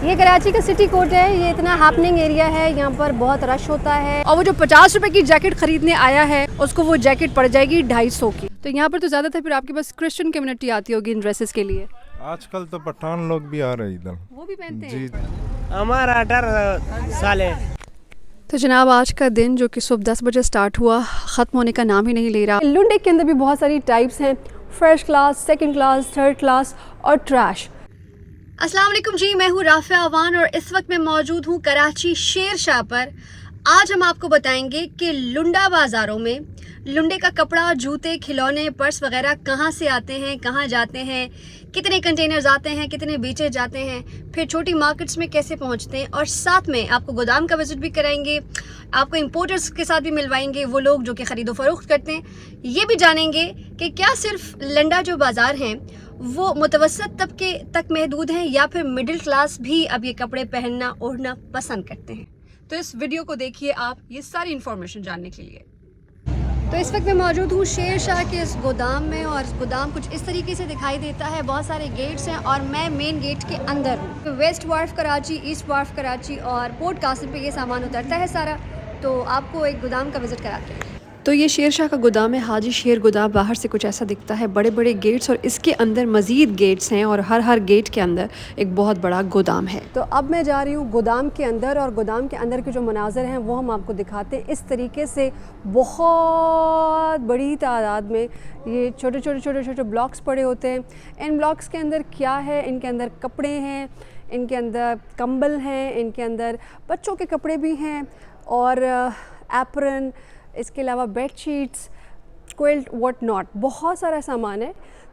ये कराची का city court है। ये इतना हैपनिंग एरिया है, यहाँ पर बहुत रश होता है। और वो जो 50 रुपए की जैकेट खरीदने आया है उसको वो जैकेट पड़ जाएगी 250 की। तो यहाँ पर तो ज़्यादातर फिर आपके पास क्रिश्चियन कम्युनिटी आती होगी इन ड्रेसेस के लिए। आजकल तो पठान लोग भी आ रहे इधर, वो भी पहनते हैं जी। हमारा 18 साल है। तो जनाब आज का दिन जो कि सुबह 10 बजे स्टार्ट हुआ ख़त्म होने का नाम ही नहीं ले रहा। लुंडे के अंदर भी बहुत सारी टाइप्स हैं, first class, second class, third class और ट्रैश। अस्सलाम वालेकुम जी, मैं हूँ राफिया अवान और इस वक्त मैं मौजूद हूँ कराची शेर शाह पर। आज हम आपको बताएंगे कि लुंडा बाज़ारों में लुंडे का कपड़ा, जूते, खिलौने, पर्स वगैरह कहाँ से आते हैं, कहाँ जाते हैं, कितने कंटेनर्स आते हैं, कितने बेचे जाते हैं, फिर छोटी मार्केट्स में कैसे पहुँचते हैं और साथ में आपको गोदाम का विजिट भी कराएंगे। आपको इंपोर्टर्स के साथ भी मिलवाएंगे, वो लोग जो कि ख़रीदो फरोख्त करते हैं। ये भी जानेंगे कि क्या सिर्फ लंडा जो बाज़ार हैं वो मुतवसत तबके तक महदूद हैं या फिर मिडिल क्लास भी अब ये कपड़े पहनना ओढ़ना पसंद करते हैं। तो इस वीडियो को देखिए आप ये सारी इन्फॉर्मेशन जानने के लिए। तो इस वक्त मैं मौजूद हूँ शेर शाह के इस गोदाम में और इस गोदाम कुछ इस तरीके से दिखाई देता है। बहुत सारे गेट्स हैं और मैं मेन गेट के अंदर हूँ। West Wharf Karachi, East Wharf Karachi और पोर्ट कासिम पे ये सामान उतरता है सारा। तो आपको एक गोदाम का विज़िट कराते हैं। तो ये शेर शाह का गोदाम है, हाजी शेर गोदाम। बाहर से कुछ ऐसा दिखता है, बड़े बड़े गेट्स और इसके अंदर मज़ीद गेट्स हैं और हर गेट के अंदर एक बहुत बड़ा गोदाम है। तो अब मैं जा रही हूँ गोदाम के अंदर और गोदाम के अंदर के जो मनाज़र हैं वो हम आपको दिखाते हैं। इस तरीके से बहुत बड़ी तादाद में ये छोटे छोटे ब्लॉक्स पड़े होते हैं। इन ब्लॉक्स के अंदर क्या है? इनके अंदर कपड़े हैं, इनके अंदर कंबल हैं, इनके अंदर बच्चों के कपड़े भी हैं और एप्रन, इसके अलावा bed sheets, quilt, what not, बहुत सारा सामान है।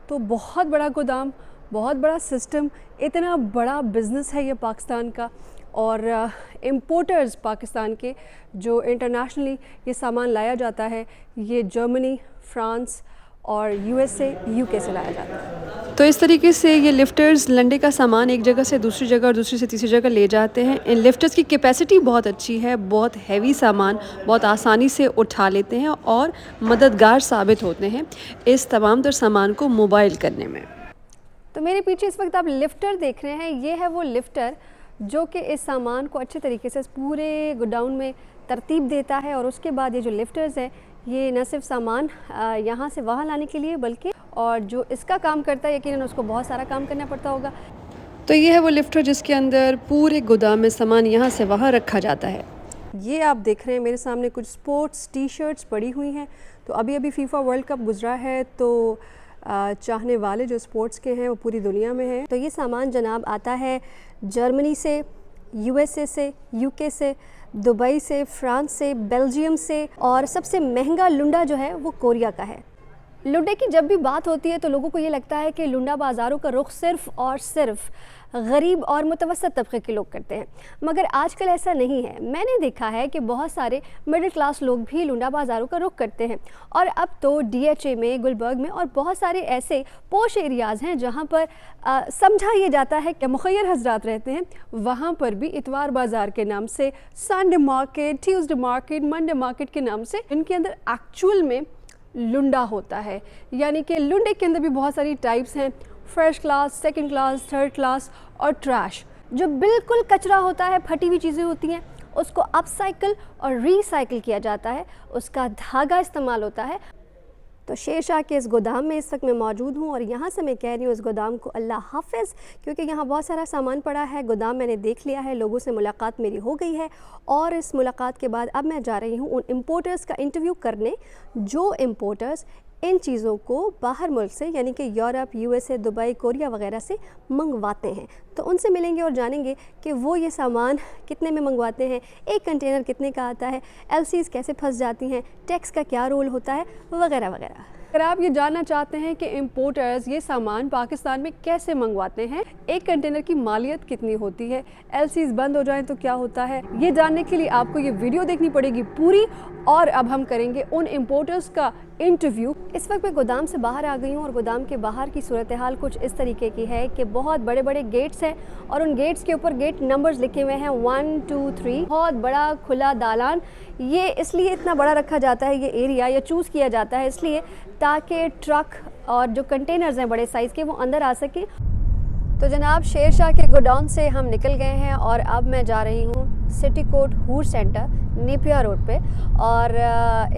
तो बहुत बड़ा गोदाम, बहुत बड़ा सिस्टम, इतना बड़ा बिज़नेस है ये पाकिस्तान का। और इम्पोर्टर्स पाकिस्तान के जो इंटरनेशनली ये सामान लाया जाता है, ये जर्मनी, फ्रांस और यूएसए, यूके से लाया जाता है। तो इस तरीके से ये लिफ्टर्स लंडे का सामान एक जगह से दूसरी जगह और दूसरी से तीसरी जगह ले जाते हैं। इन लिफ्टर्स की कैपेसिटी बहुत अच्छी है, बहुत हैवी सामान बहुत आसानी से उठा लेते हैं और मददगार साबित होते हैं इस तमाम तर सामान को मोबाइल करने में। तो मेरे पीछे इस वक्त आप लिफ्टर देख रहे हैं, ये है वो लिफ्टर जो कि इस सामान को अच्छे तरीके से पूरे गोडाउन में तरतीब देता है। और उसके बाद ये जो लिफ्टर्स हैं ये न सिर्फ सामान यहाँ से वहाँ लाने के लिए बल्कि और जो इसका काम करता है यकीनन उसको बहुत सारा काम करना पड़ता होगा। तो ये है वो लिफ्टर जिसके अंदर पूरे गोदाम में सामान यहाँ से वहाँ रखा जाता है। ये आप देख रहे हैं मेरे सामने कुछ स्पोर्ट्स टी शर्ट्स पड़ी हुई हैं। तो अभी फीफा वर्ल्ड कप गुजरा है तो चाहने वाले जो स्पोर्ट्स के हैं वो पूरी दुनिया में हैं। तो ये सामान जनाब आता है जर्मनी से, यूएसए से, यूके से, दुबई से, फ्रांस से, बेल्जियम से और सबसे महंगा लुंडा जो है वो कोरिया का है। लुंडे की जब भी बात होती है तो लोगों को ये लगता है कि लुंडा बाज़ारों का रुख सिर्फ़ और सिर्फ गरीब और मुतवसत तबके के लोग करते हैं, मगर आजकल ऐसा नहीं है। मैंने देखा है कि बहुत सारे मिडिल क्लास लोग भी लुंडा बाज़ारों का रुख करते हैं। और अब तो डीएचए में, गुलबर्ग में और बहुत सारे ऐसे पोश एरियाज़ हैं जहाँ पर समझा ये जाता है कि मुखय्यर हजरात रहते हैं। वहाँ पर भी इतवार बाज़ार के नाम से, Sunday market, Tuesday market, Monday market के नाम से इनके अंदर एक्चुअल में लुंडा होता है। यानी कि लुंडे के अंदर भी बहुत सारी टाइप्स हैं, first class, second class, third class और ट्रैश। जो बिल्कुल कचरा होता है, फटी हुई चीज़ें होती हैं, उसको अपसाइकिल और रीसाइकिल किया जाता है, उसका धागा इस्तेमाल होता है। तो शेर शाह के इस गोदाम में इस वक्त मैं मौजूद हूँ और यहाँ से मैं कह रही हूँ इस गोदाम को अल्लाह हाफ़िज़, क्योंकि यहाँ बहुत सारा सामान पड़ा है। गोदाम मैंने देख लिया है, लोगों से मुलाकात मेरी हो गई है और इस मुलाकात के बाद अब मैं जा रही हूँ उन इम्पोर्टर्स का इंटरव्यू करने जो इम्पोर्टर्स इन चीज़ों को बाहर मुल्क से यानी कि यूरोप, यूएसए, दुबई, कोरिया वगैरह से मंगवाते हैं। तो उनसे मिलेंगे और जानेंगे कि वो ये सामान कितने में मंगवाते हैं, एक कंटेनर कितने का आता है, एलसीज़ कैसे फंस जाती हैं, टैक्स का क्या रोल होता है वगैरह वगैरह। अगर आप ये जानना चाहते हैं कि इम्पोर्टर्स ये सामान पाकिस्तान में कैसे मंगवाते हैं, एक कंटेनर की मालियत कितनी होती है, एलसीज़ बंद हो जाएं तो क्या होता है, ये जानने के लिए आपको ये वीडियो देखनी पड़ेगी पूरी। और अब हम करेंगे उन इम्पोर्टर्स का इंटरव्यू। इस वक्त मैं गोदाम से बाहर आ गई हूँ और गोदाम के बाहर की सूरत हाल कुछ इस तरीके की है कि बहुत बड़े बड़े गेट्स हैं और उन गेट्स के ऊपर गेट नंबर्स लिखे हुए हैं 1, 2, 3। बहुत बड़ा खुला दालान, ये इसलिए इतना बड़ा रखा जाता है, ये एरिया या चूज़ किया जाता है इसलिए ताकि ट्रक और जो कंटेनर्स हैं बड़े साइज़ के वो अंदर आ सकें। तो जनाब शेरशाह के गोडाउन से हम निकल गए हैं और अब मैं जा रही हूँ सिटी कोट हूर सेंटर नेपियर रोड पे। और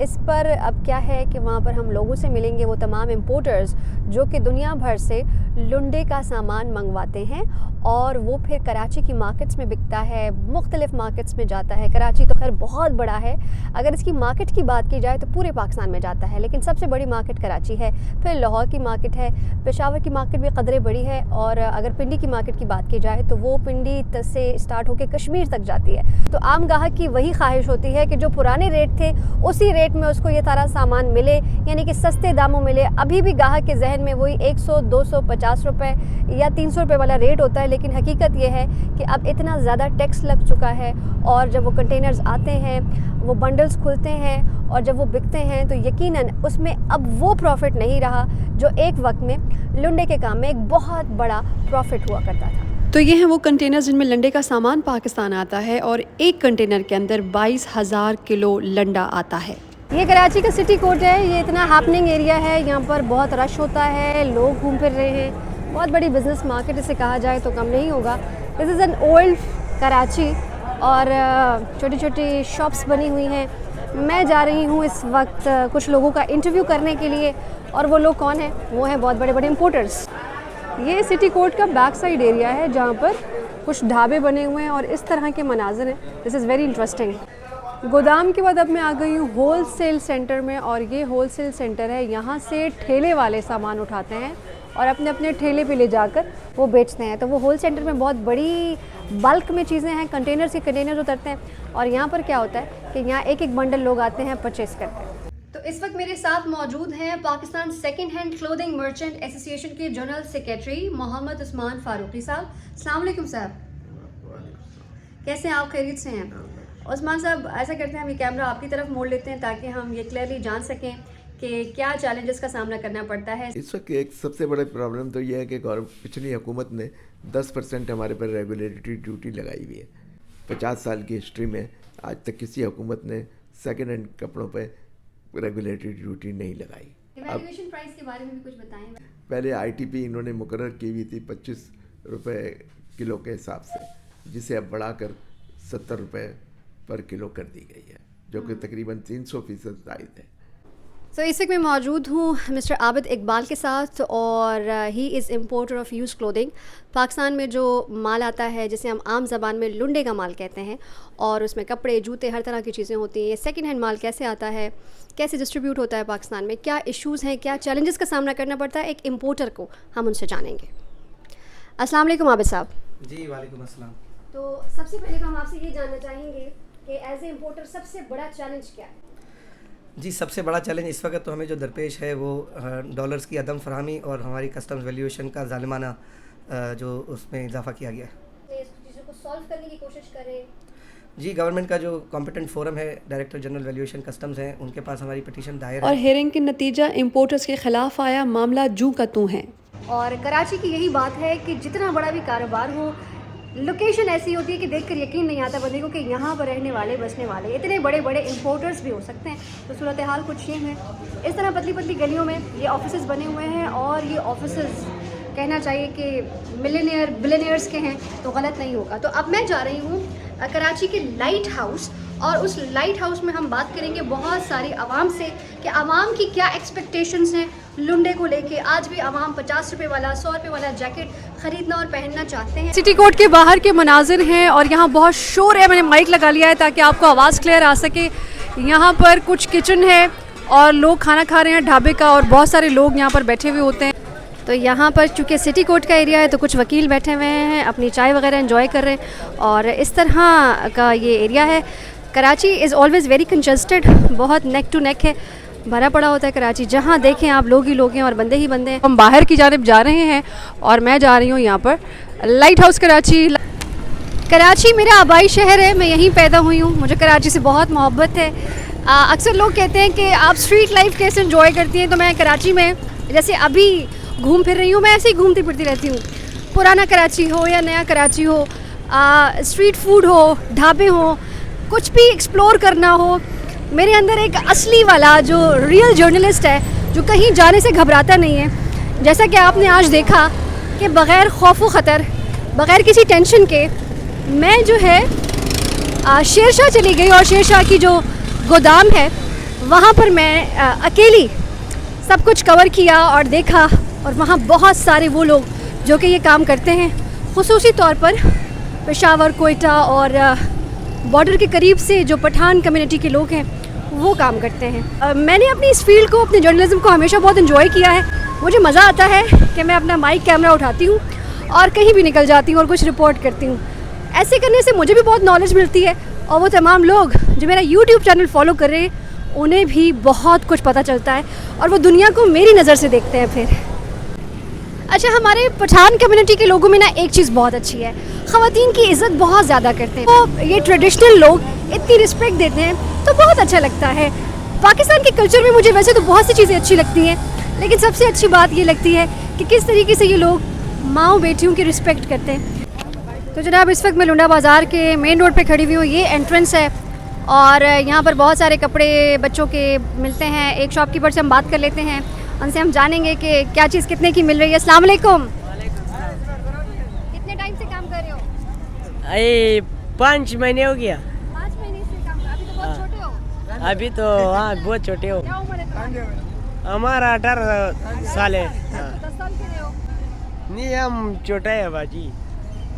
इस पर अब क्या है कि वहाँ पर हम लोगों से मिलेंगे, वो तमाम इम्पोर्टर्स जो कि दुनिया भर से लुंडे का सामान मंगवाते हैं और वो फिर कराची की मार्केट्स में बिकता है, मुख्तलिफ मार्केट्स में जाता है। कराची तो खैर बहुत बड़ा है, अगर इसकी मार्केट की बात की जाए तो पूरे पाकिस्तान में जाता है, लेकिन सबसे बड़ी मार्केट कराची है। फिर लाहौर की मार्केट है, पेशावर की मार्केट भी कदरे बड़ी है, और अगर पिंडी की मार्केट की बात की जाए तो वो पिंडी से स्टार्ट होकर कश्मीर तक जाती है। तो आम गाहक की वही ख्वाहिश होती है कि जो पुराने रेट थे उसी रेट में उसको ये सारा सामान मिले, यानी कि सस्ते दामों मिले। अभी भी गाहक के जहन में वही 100, 250 रुपये या 300 रुपये वाला रेट होता है, लेकिन हकीकत ये है कि अब इतना ज़्यादा टैक्स लग चुका है, और जब वो कंटेनर्स आते हैं, वो बंडल्स खुलते हैं और जब वो बिकते हैं तो यकीनन उसमें अब वो प्रॉफिट नहीं रहा जो एक वक्त में लुंडे के काम में एक बहुत बड़ा प्रॉफिट हुआ करता था। तो ये हैं वो कंटेनर्स जिनमें लंडे का सामान पाकिस्तान आता है, और एक कंटेनर के अंदर 22,000 किलो लंडा आता है। ये कराची का सिटी कोट है, ये इतना हैपनिंग एरिया है, यहाँ पर बहुत रश होता है, लोग घूम फिर रहे हैं, बहुत बड़ी बिजनेस मार्केट इसे कहा जाए तो कम नहीं होगा। This is an old Karachi और छोटी छोटी शॉप्स बनी हुई हैं। मैं जा रही हूँ इस वक्त कुछ लोगों का इंटरव्यू करने के लिए, और वो लोग कौन हैं? वो हैं बहुत बड़े बड़े इम्पोर्टर्स। ये सिटी कोट का बैक साइड एरिया है जहाँ पर कुछ ढाबे बने हुए हैं और इस तरह के मनाज़र हैं। This is very interesting. गोदाम के बाद अब मैं आ गई हूँ होल सेल सेंटर में, और ये होल सेल सेंटर है, यहाँ से ठेले वाले सामान उठाते हैं और अपने अपने ठेले पे ले जाकर वो बेचते हैं। तो वो होल सेंटर में बहुत बड़ी बल्क में चीज़ें हैं, कंटेनर्स के कंटेनर्स उतरते हैं, और यहाँ पर क्या होता है कि यहाँ एक एक बंडल लोग आते हैं, परचेस करते हैं। तो इस वक्त मेरे साथ मौजूद हैं Pakistan second hand clothing merchant association के जनरल सेक्रेटरी मोहम्मद उस्मान फारूकी साहब। अस्सलाम वालेकुम साहब, कैसे हैं आप? खैरियत से हैं? उस्मान साहब, ऐसा करते हैं हम ये कैमरा आपकी तरफ मोड़ लेते हैं ताकि हम ये क्लियरली जान सकें कि क्या चैलेंजेस का सामना करना पड़ता है। इस वक्त एक सबसे बड़ा प्रॉब्लम तो ये है कि पिछली हुकूमत ने 10% हमारे पर रेगुलेटरी ड्यूटी लगाई हुई है। 50 साल की हिस्ट्री में आज तक किसी हुकूमत ने सेकेंड हैंड कपड़ों पर रेगुलेटरी ड्यूटी नहीं लगाई। इवैल्यूएशन प्राइस के बारे में भी कुछ बताएं। पहले ITP इन्होंने मुकर्रर की हुई थी 25 रुपये किलो के हिसाब से, जिसे अब बढ़ाकर 70 रुपये पर किलो कर दी गई है, जो कि तकरीबन 300% ज़ायद है। तो इस वक्त मैं मौजूद हूँ मिस्टर आबिद इकबाल के साथ, और he is importer of use clothing. Pakistan में जो माल आता है जिसे हम आम ज़बान में लुंडे का माल कहते हैं, और उसमें कपड़े, जूते, हर तरह की चीज़ें होती हैं। ये सेकंड हैंड माल कैसे आता है, कैसे डिस्ट्रीब्यूट होता है पाकिस्तान में, क्या इश्यूज़ हैं, क्या चैलेंजेस का सामना करना पड़ता है एक इम्पोर्टर को, हम उनसे जानेंगे। अस्सलाम वालेकुम आबिद साहब। जी वालेकुम अस्सलाम। तो सबसे पहले तो हम आपसे ये जानना चाहेंगे कि एज ए इम्पोर्टर सबसे बड़ा चैलेंज क्या है? जी, सबसे बड़ा चैलेंज इस वक्त तो हमें जो दरपेश है वो डॉलर्स की अदम फरहमी और हमारी कस्टम्स वैल्यूएशन का ज़ालिमाना जो उसमें इजाफा किया गया है। इस चीज़ों को सॉल्व करने की कोशिश करें। जी, गवर्नमेंट का जो कॉम्पिटेंट फोरम है, डायरेक्टर जनरल वैल्यूएशन कस्टम्स हैं, उनके पास हमारी पिटीशन दायर और है। हेयरिंग के नतीजा इम्पोर्टर्स के खिलाफ आया, मामला जूं का तूं है। और कराची की यही बात है कि जितना बड़ा भी कारोबार हो, लोकेशन ऐसी होती है कि देखकर यकीन नहीं आता बंदे को कि यहाँ पर रहने वाले, बसने वाले इतने बड़े बड़े इम्पोर्टर्स भी हो सकते हैं। तो सूरत हाल कुछ ये है। इस तरह पतली पतली गलियों में ये ऑफिसेज़ बने हुए हैं, और ये ऑफिसेज़ कहना चाहिए कि मिलियनियर बिलियनियर्स के हैं तो गलत नहीं होगा। तो अब मैं जा रही हूँ कराची के लाइट हाउस, और उस लाइट हाउस में हम बात करेंगे बहुत सारी आवाम से कि आवाम की क्या एक्सपेक्टेशंस हैं लुंडे को लेके। आज भी आवाम 50 रुपये वाला, 100 रुपये वाला जैकेट ख़रीदना और पहनना चाहते हैं। सिटी कोर्ट के बाहर के मनाजिर हैं, और यहाँ बहुत शोर है। मैंने माइक लगा लिया है ताकि आपको आवाज़ क्लियर आ सके। यहाँ पर कुछ किचन है और लोग खाना खा रहे हैं ढाबे का, और बहुत सारे लोग यहाँ पर बैठे हुए होते हैं। तो यहाँ पर चूँकि सिटी कोर्ट का एरिया है तो कुछ वकील बैठे हुए हैं, अपनी चाय वगैरह एंजॉय कर रहे हैं, और इस तरह का ये एरिया है। Karachi is always very congested, बहुत नेक टू नेक है, भरा पड़ा होता है कराची। जहाँ देखें आप लोग ही लोग हैं और बंदे ही बंदे हैं। हम बाहर की जानिब जा रहे हैं, और मैं जा रही हूँ यहाँ पर लाइट हाउस कराची। कराची मेरा आबाई शहर है, मैं यहीं पैदा हुई हूँ, मुझे कराची से बहुत मोहब्बत है। अक्सर लोग कहते हैं कि आप स्ट्रीट लाइफ कैसे एंजॉय करती हैं, तो मैं कराची में जैसे अभी घूम फिर रही हूँ, मैं ऐसे ही घूमती फिरती रहती हूँ। पुराना कराची हो या नया कराची हो, स्ट्रीट फूड हो, ढाबे हो, कुछ भी एक्सप्लोर करना हो, मेरे अंदर एक असली वाला जो रियल जर्नलिस्ट है, जो कहीं जाने से घबराता नहीं है। जैसा कि आपने आज देखा कि बग़ैर खौफ व ख़तर, बग़ैर किसी टेंशन के मैं जो है शेरशाह चली गई और शेरशाह की जो गोदाम है वहाँ पर मैं अकेली सब कुछ कवर किया और देखा। और वहाँ बहुत सारे वो लोग जो कि ये काम करते हैं, ख़ुसूसी तौर पर पेशावर, कोयटा और बॉर्डर के करीब से जो पठान कम्युनिटी के लोग हैं वो काम करते हैं। मैंने अपनी इस फील्ड को, अपने जर्नलिज्म को हमेशा बहुत इन्जॉय किया है। मुझे मज़ा आता है कि मैं अपना माइक कैमरा उठाती हूँ और कहीं भी निकल जाती हूँ और कुछ रिपोर्ट करती हूँ। ऐसे करने से मुझे भी बहुत नॉलेज मिलती है और वो तमाम लोग जो मेरा यूट्यूब चैनल फॉलो कर रहे हैं उन्हें भी बहुत कुछ पता चलता है और वो दुनिया को मेरी नज़र से देखते हैं फिर। अच्छा, हमारे पठान कम्युनिटी के लोगों में ना एक चीज़ बहुत अच्छी है, ख़वातीन की इज़्ज़त बहुत ज़्यादा करते हैं। तो ये ट्रेडिशनल लोग इतनी रिस्पेक्ट देते हैं तो बहुत अच्छा लगता है। पाकिस्तान के कल्चर में मुझे वैसे तो बहुत सी चीज़ें अच्छी लगती हैं, लेकिन सबसे अच्छी बात ये लगती है कि किस तरीके से ये लोग माँओं बेटियों की रिस्पेक्ट करते हैं। तो जनाब, इस वक्त मैं लुंडा बाज़ार के मेन रोड पे खड़ी हुई हूँ। ये एंट्रेंस है और यहाँ पर बहुत सारे कपड़े बच्चों के मिलते हैं। एक शॉपकीपर से हम बात कर लेते हैं, उनसे हम जानेंगे कि क्या चीज़ कितने की मिल रही है। अस्सलाम वालेकुम। कितने टाइम से काम कर रहे हो? 5 महीने हो गया। 5 महीने से काम कर। अभी तो बहुत छोटे हो। अभी तो हाँ बहुत छोटे हो। क्या उम्र है तुम्हारी? हमारा 18 साल है। 10 साल के रहे हो। नहीं, हम छोटा है बाजी।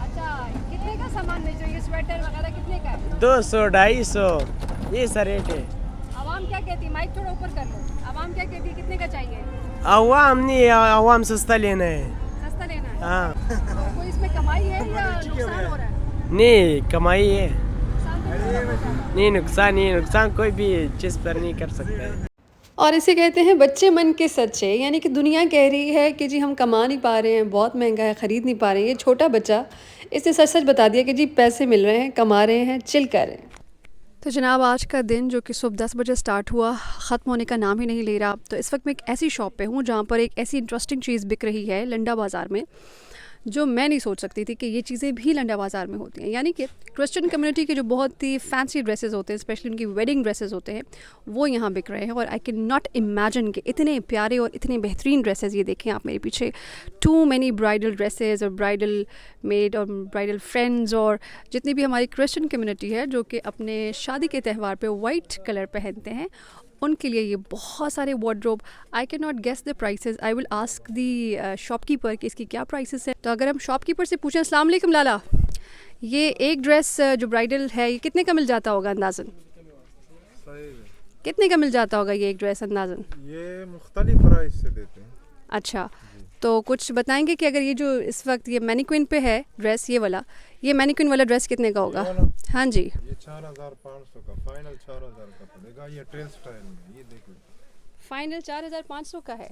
अच्छा, कितने का सामान बेच रहे हो? ये स्वेटर वगैरह कितने का है? 200 250 ये सा रेट है। आवाम क्या कहती है? माइक थोड़ा ऊपर कर लो। आवाम क्या कहती है? कितने का चाहिए? अवाम नहीं, अवाम सस्ता लेना है। सस्ता लेना है। हाँ कोई इसमें कमाई है या नुकसान हो रहा है? नहीं, कमाई है। नुकसान तो नहीं हो रहा है। नहीं, नुकसान कोई भी चीज़ पर नहीं कर सकता है। और इसे कहते हैं बच्चे मन के सच्चे, यानी कि दुनिया कह रही है कि जी हम कमा नहीं पा रहे हैं, बहुत महंगा है, ख़रीद नहीं पा रहे हैं। ये छोटा बच्चा इसने सच सच बता दिया कि जी पैसे मिल रहे हैं, कमा रहे हैं, चिल कर रहे हैं। तो जनाब, आज का दिन जो कि सुबह 10 बजे स्टार्ट हुआ, ख़त्म होने का नाम ही नहीं ले रहा। तो इस वक्त मैं एक ऐसी शॉप पे हूँ जहाँ पर एक ऐसी इंटरेस्टिंग चीज़ बिक रही है लंडा बाज़ार में, जो मैं नहीं सोच सकती थी कि ये चीज़ें भी लंडा बाज़ार में होती हैं। यानी कि क्रिश्चियन कम्युनिटी के जो बहुत ही फैंसी ड्रेसेस होते हैं, स्पेशली उनकी वेडिंग ड्रेसेस होते हैं, वो यहाँ बिक रहे हैं। और आई कैन नॉट इमेजिन कि इतने प्यारे और इतने बेहतरीन ड्रेसेस, ये देखें आप मेरे पीछे, टू मैनी ब्राइडल ड्रेसेस और ब्राइडल मेड और ब्राइडल फ्रेंड्स और जितनी भी हमारी क्रिश्चियन कम्युनिटी है जो कि अपने शादी के त्यौहार पे वाइट कलर पहनते हैं, उनके लिए ये बहुत सारे wardrobe. I can not guess the prices. I will ask the shopkeeper कि इसकी क्या प्राइसेस है। तो अगर हम शॉपकीपर से पूछें, अस्सलाम वालेकुम लाला, ये एक ड्रेस जो ब्राइडल है ये कितने का मिल जाता होगा अंदाज़न? कितने का मिल जाता होगा ये एक ड्रेस अंदाज़न? ये मुख्तलिफ प्राइस से देते हैं। अच्छा, तो कुछ बताएंगे कि अगर ये जो इस वक्त ये मैनिक्विन पे है ड्रेस, ये वाला, ये मैनिक्विन वाला ड्रेस कितने का होगा? हाँ जी, ये 4500 का, फाइनल 4000 का पड़ेगा। ये टेल स्टाइल में, ये देख लो, फाइनल 4500 का है।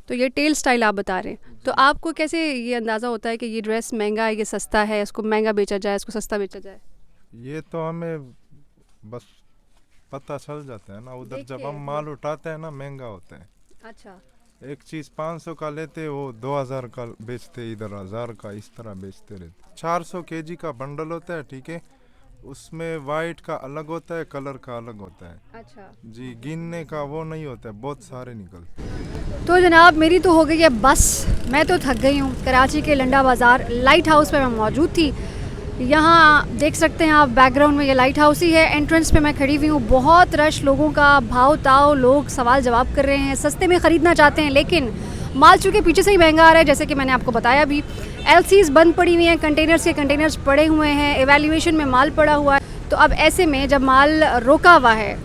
तो ये टेल स्टाइल आप बता रहे हैं, तो आपको कैसे ये अंदाज़ा होता है कि ये ड्रेस महंगा है, ये सस्ता है, इसको महंगा बेचा जाए, इसको सस्ता बेचा जाए? ये तो हमें बस पता चल जाता है ना, उधर जब हम माल उठाते हैं ना महंगा होता है। अच्छा, एक चीज़ 500 का लेते वो 2000 का बेचते, इधर 1000 का, इस तरह बेचते रहते। 400 kg का बंडल होता है, ठीक है, उसमें वाइट का अलग होता है, कलर का अलग होता है। अच्छा जी, गिनने का वो नहीं होता है, बहुत सारे निकलते। तो जनाब, मेरी तो हो गई है बस, मैं तो थक गई हूँ। कराची के लंडा बाज़ार लाइट हाउस पे मैं मौजूद थी। यहाँ देख सकते हैं आप बैकग्राउंड में, ये लाइट हाउस ही है। एंट्रेंस पे मैं खड़ी हुई हूँ, बहुत रश लोगों का, भाव ताव, लोग सवाल जवाब कर रहे हैं, सस्ते में ख़रीदना चाहते हैं, लेकिन माल चूँकि पीछे से ही महंगा आ रहा है, जैसे कि मैंने आपको बताया भी। LCs बंद पड़ी हुई हैं, कंटेनर्स के कंटेनर्स पड़े हुए हैं, एवेल्यूएशन में माल पड़ा हुआ है। तो अब ऐसे में जब माल रोका हुआ है,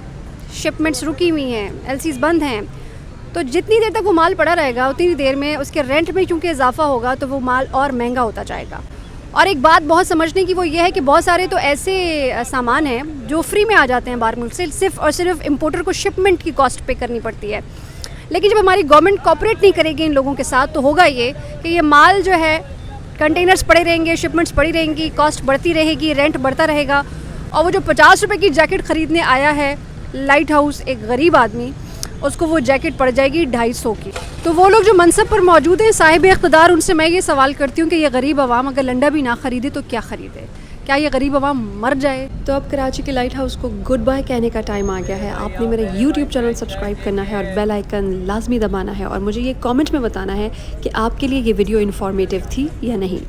शिपमेंट्स रुकी हुई हैं, LCs बंद हैं, तो जितनी देर तक वो माल पड़ा रहेगा उतनी देर में उसके रेंट में क्योंकि इजाफा होगा तो वो माल और महंगा होता जाएगा। और एक बात बहुत समझने की वो ये है कि बहुत सारे तो ऐसे सामान हैं जो फ्री में आ जाते हैं बाहर मुल्क से, सिर्फ और सिर्फ इम्पोर्टर को शिपमेंट की कॉस्ट पे करनी पड़ती है। लेकिन जब हमारी गवर्नमेंट कोऑपरेट नहीं करेगी इन लोगों के साथ, तो होगा ये कि ये माल जो है, कंटेनर्स पड़े रहेंगे, शिपमेंट्स पड़ी रहेंगी, कॉस्ट बढ़ती रहेगी, रेंट बढ़ता रहेगा। और वो जो 50 रुपये की जैकेट ख़रीदने आया है लाइट हाउस, एक गरीब आदमी, उसको वो जैकेट पड़ जाएगी 250 की। तो वो लोग जो मनसब पर मौजूद हैं, साहिब इख्तिदार, उनसे मैं ये सवाल करती हूँ कि ये गरीब आवाम अगर लंडा भी ना ख़रीदे तो क्या ख़रीदे? क्या ये गरीब आवाम मर जाए? तो अब कराची के लाइट हाउस को गुड बाय कहने का टाइम आ गया है। आपने मेरा यूट्यूब चैनल सब्सक्राइब करना है और बेल आइकन लाजमी दबाना है और मुझे ये कमेंट में बताना है कि आपके लिए ये वीडियो इन्फॉर्मेटिव थी या नहीं।